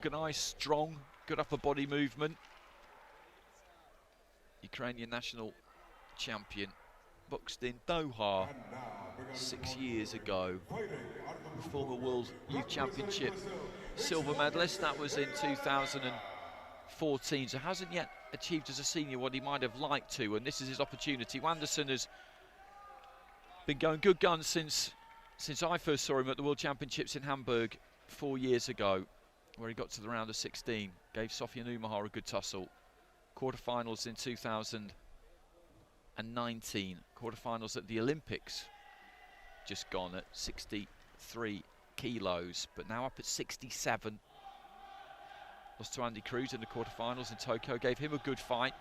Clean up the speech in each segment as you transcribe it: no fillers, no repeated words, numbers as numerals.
organised, strong, good upper body movement. Ukrainian national champion, boxed in Doha 6 years ago. Former World Youth Championship silver medalist, that was in 2014, so hasn't yet achieved as a senior what he might have liked to, and this is his opportunity. Wanderson has been going good guns since I first saw him at the World Championships in Hamburg 4 years ago, where he got to the round of 16, gave Sofian Umahar a good tussle. Quarterfinals in 2019, quarterfinals at the Olympics, just gone at 63 kilos, but now up at 67. Lost to Andy Cruz in the quarterfinals in Tokyo, gave him a good fight.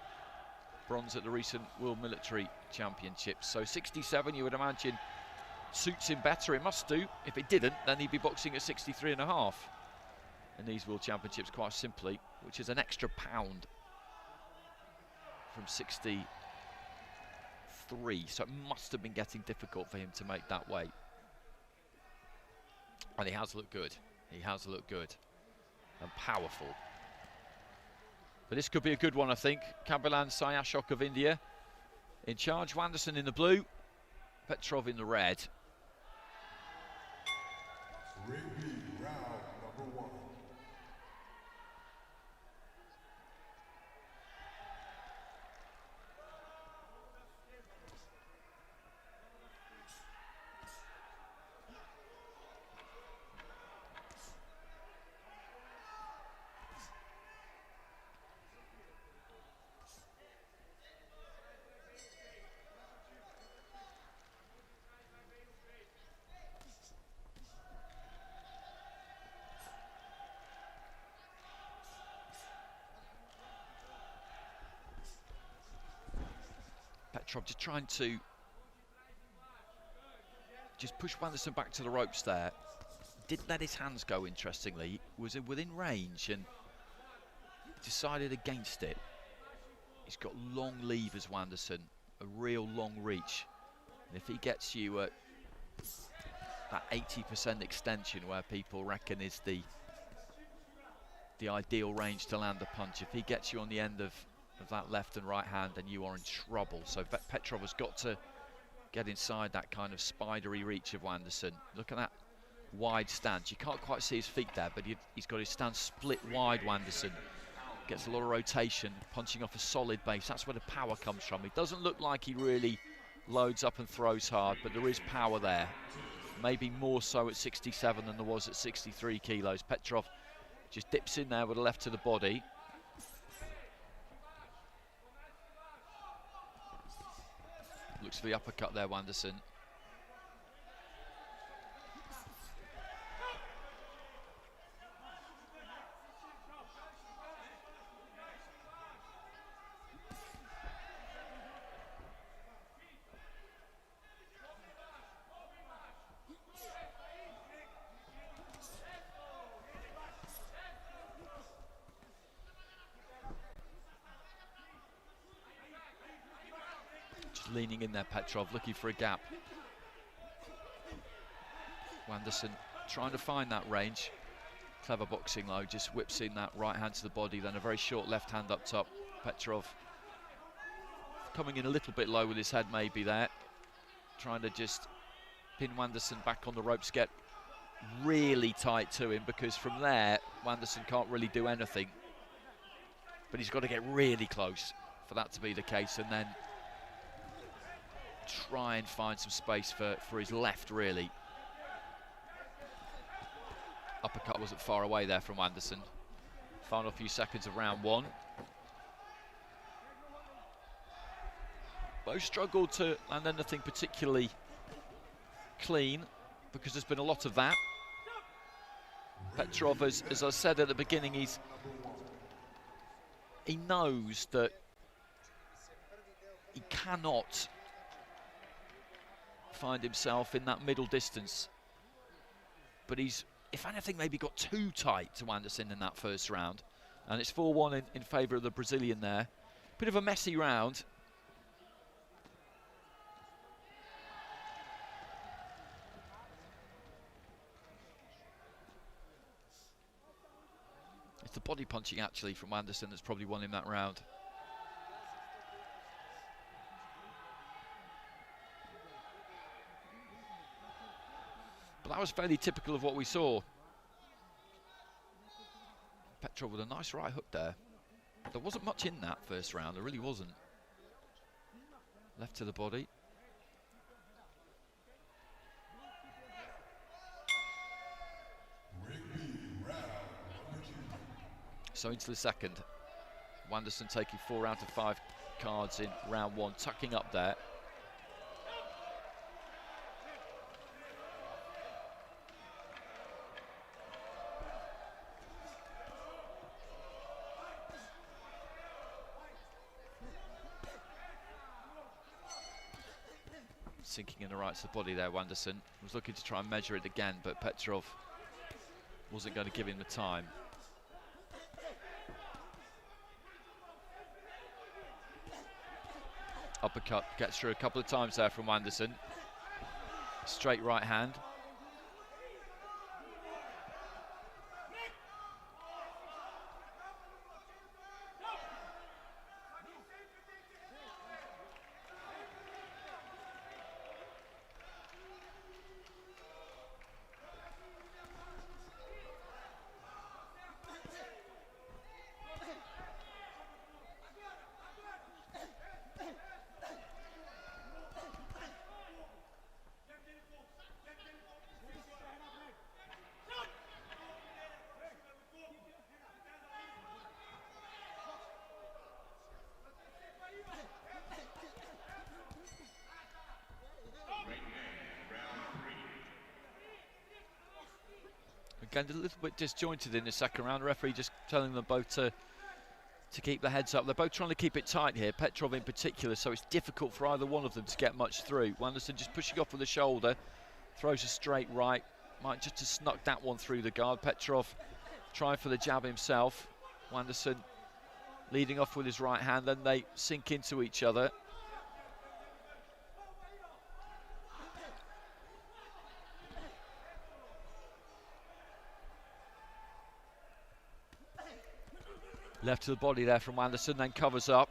Bronze at the recent World Military Championships. So 67, you would imagine, suits him better. It must do. If it didn't, then he'd be boxing at 63.5 in these World Championships, quite simply, which is an extra pound from 63. So it must have been getting difficult for him to make that weight. And he has looked good. He has looked good and powerful. But this could be a good one, I think. Kabilan Sayashok of India in charge. Wanderson in the blue, Petrov in the red. Petrov just trying to just push Wanderson back to the ropes there. Didn't let his hands go, interestingly. Was within range and decided against it. He's got long levers, Wanderson, a real long reach. And if he gets you at that 80% extension where people reckon is the ideal range to land a punch, if he gets you on the end of that left and right hand, then you are in trouble. So Petrov has got to get inside that kind of spidery reach of Wanderson. Look at that wide stance. You can't quite see his feet there, but he's got his stance split wide. Wanderson gets a lot of rotation, punching off a solid base. That's where the power comes from. It doesn't look like he really loads up and throws hard, but there is power there. Maybe more so at 67 than there was at 63 kilos. Petrov just dips in there with a left to the body. Looks for the uppercut there, Wanderson. Leaning in there, Petrov, looking for a gap. Wanderson trying to find that range. Clever boxing though, just whips in that right hand to the body, then a very short left hand up top. Petrov coming in a little bit low with his head maybe there. Trying to just pin Wanderson back on the ropes, get really tight to him, because from there, Wanderson can't really do anything. But he's got to get really close for that to be the case, and then try and find some space for his left, really. Uppercut wasn't far away there from Wanderson. Final few seconds of round one. Both struggled to land anything particularly clean, because there's been a lot of that. Petrov, as I said at the beginning, he knows that he cannot find himself in that middle distance, but he's, if anything, maybe got too tight to Wanderson in that first round, and it's 4-1 in favour of the Brazilian there. Bit of a messy round. It's the body punching actually from Wanderson that's probably won him that round. But that was fairly typical of what we saw. Petrov with a nice right hook there. There wasn't much in that first round, there really wasn't. Left to the body. So into the second. Wanderson taking 4 out of 5 cards in round 1, tucking up there. Sinking in the right to the body there, Wanderson was looking to try and measure it again, but Petrov wasn't going to give him the time. Uppercut gets through a couple of times there from Wanderson. Straight right hand. Again, a little bit disjointed in the second round. The referee just telling them both to keep their heads up. They're both trying to keep it tight here, Petrov in particular, so it's difficult for either one of them to get much through. Wanderson just pushing off with the shoulder, throws a straight right, might just have snuck that one through the guard. Petrov trying for the jab himself. Wanderson leading off with his right hand, then they sink into each other. Left to the body there from Wanderson, then covers up.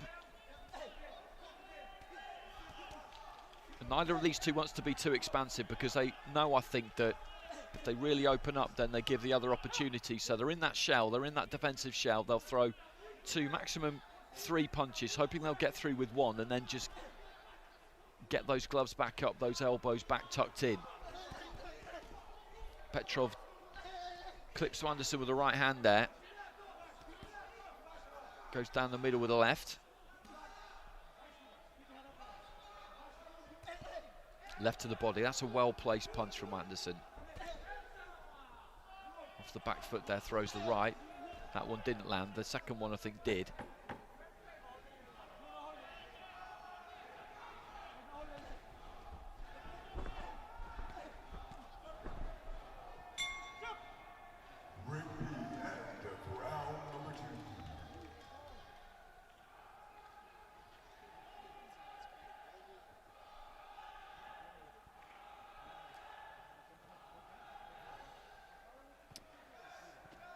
And neither of these two wants to be too expansive because they know, I think, that if they really open up, then they give the other opportunity. So they're in that shell, they're in that defensive shell. They'll throw 2, maximum 3 punches, hoping they'll get through with 1 and then just get those gloves back up, those elbows back tucked in. Petrov clips Wanderson with the right hand there. Goes down the middle with the left. Left to the body. That's a well-placed punch from Wanderson. Off the back foot there, throws the right. That one didn't land. The second one, I think, did.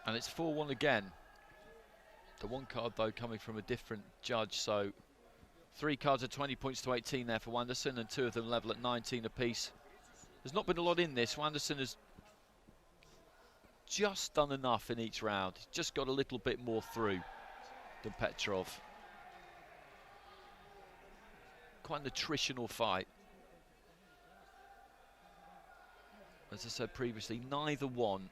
And it's 4-1 again. The one card, though, coming from a different judge. So 3 cards are 20 points to 18 there for Wanderson, and 2 of them level at 19 apiece. There's not been a lot in this. Wanderson has just done enough in each round. He's just got a little bit more through than Petrov. Quite an attritional fight. As I said previously, neither one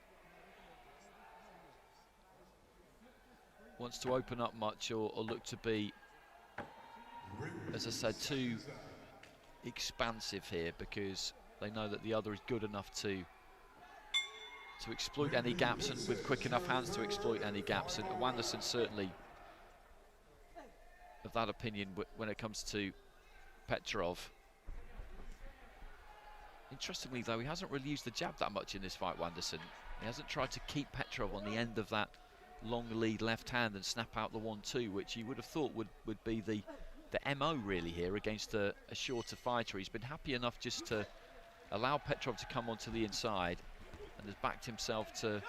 wants to open up much or look to be, as I said, too expansive here, because they know that the other is good enough to exploit any gaps, and with quick enough hands to exploit any gaps. And Wanderson certainly of that opinion when it comes to Petrov. Interestingly, though, he hasn't really used the jab that much in this fight, Wanderson. He hasn't tried to keep Petrov on the end of that long lead left hand and snap out the 1-2, which you would have thought would be the MO really here against a shorter fighter. He's been happy enough just to allow Petrov to come onto the inside and has backed himself to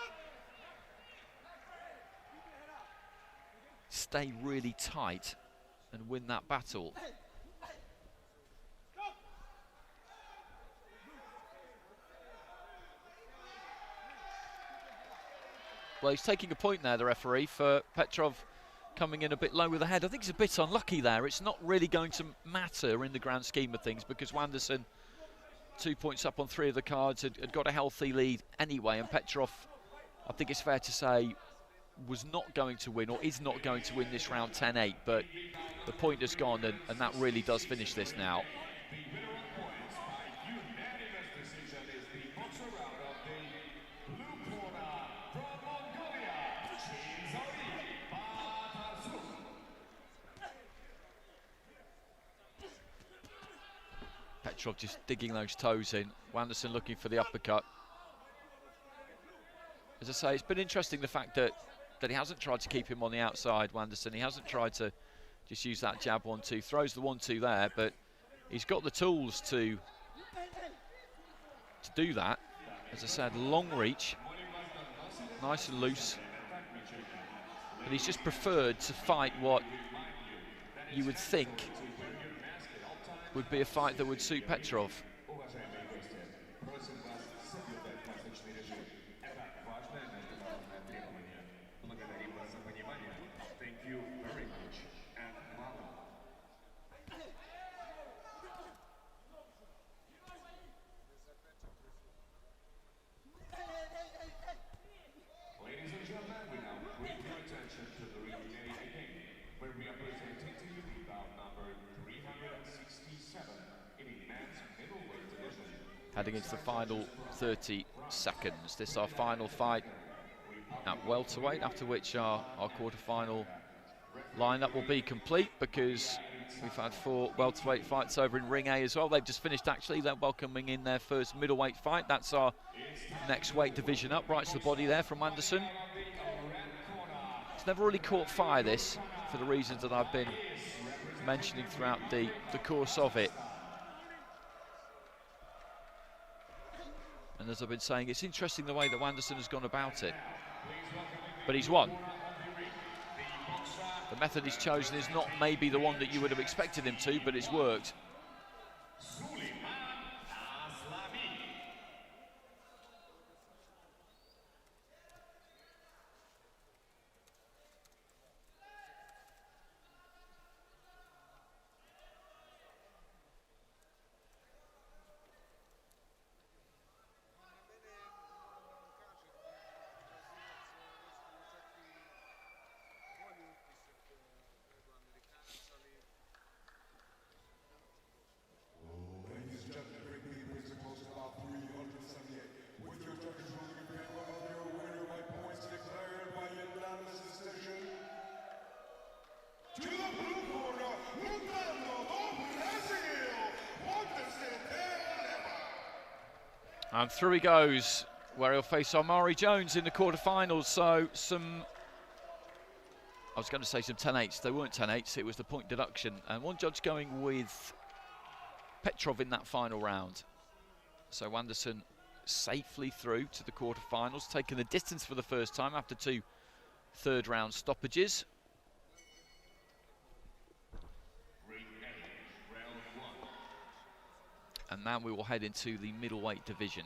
stay really tight and win that battle. Well, he's taking a point there, the referee, for Petrov coming in a bit low with the head. I think he's a bit unlucky there. It's not really going to matter in the grand scheme of things because Wanderson, 2 points up on 3 of the cards, had got a healthy lead anyway, and Petrov, I think it's fair to say, was not going to win, or is not going to win this round 10-8, but the point has gone, and that really does finish this now. Petrov just digging those toes in. Wanderson looking for the uppercut. As I say, it's been interesting the fact that he hasn't tried to keep him on the outside, Wanderson. He hasn't tried to just use that jab 1-2. Throws the 1-2 there, but he's got the tools to do that. As I said, long reach, nice and loose. But he's just preferred to fight what you would think would be a fight that would suit Petrov. Heading into the final 30 seconds. This is our final fight at welterweight, after which our quarter-final lineup will be complete, because we've had 4 welterweight fights over in Ring A as well. They've just finished, actually. They're welcoming in their first middleweight fight. That's our next weight division up, right to the body there from Wanderson. It's never really caught fire, this, for the reasons that I've been mentioning throughout the course of it. And as I've been saying, it's interesting the way that Wanderson has gone about it. But he's won. The method he's chosen is not maybe the one that you would have expected him to, but it's worked. And through he goes, where he'll face Omari Jones in the quarterfinals. So I was going to say some 10-8s. They weren't 10-8s, it was the point deduction. And one judge going with Petrov in that final round. So Wanderson safely through to the quarterfinals, taking the distance for the first time after 2 third-round stoppages. And now we will head into the middleweight division.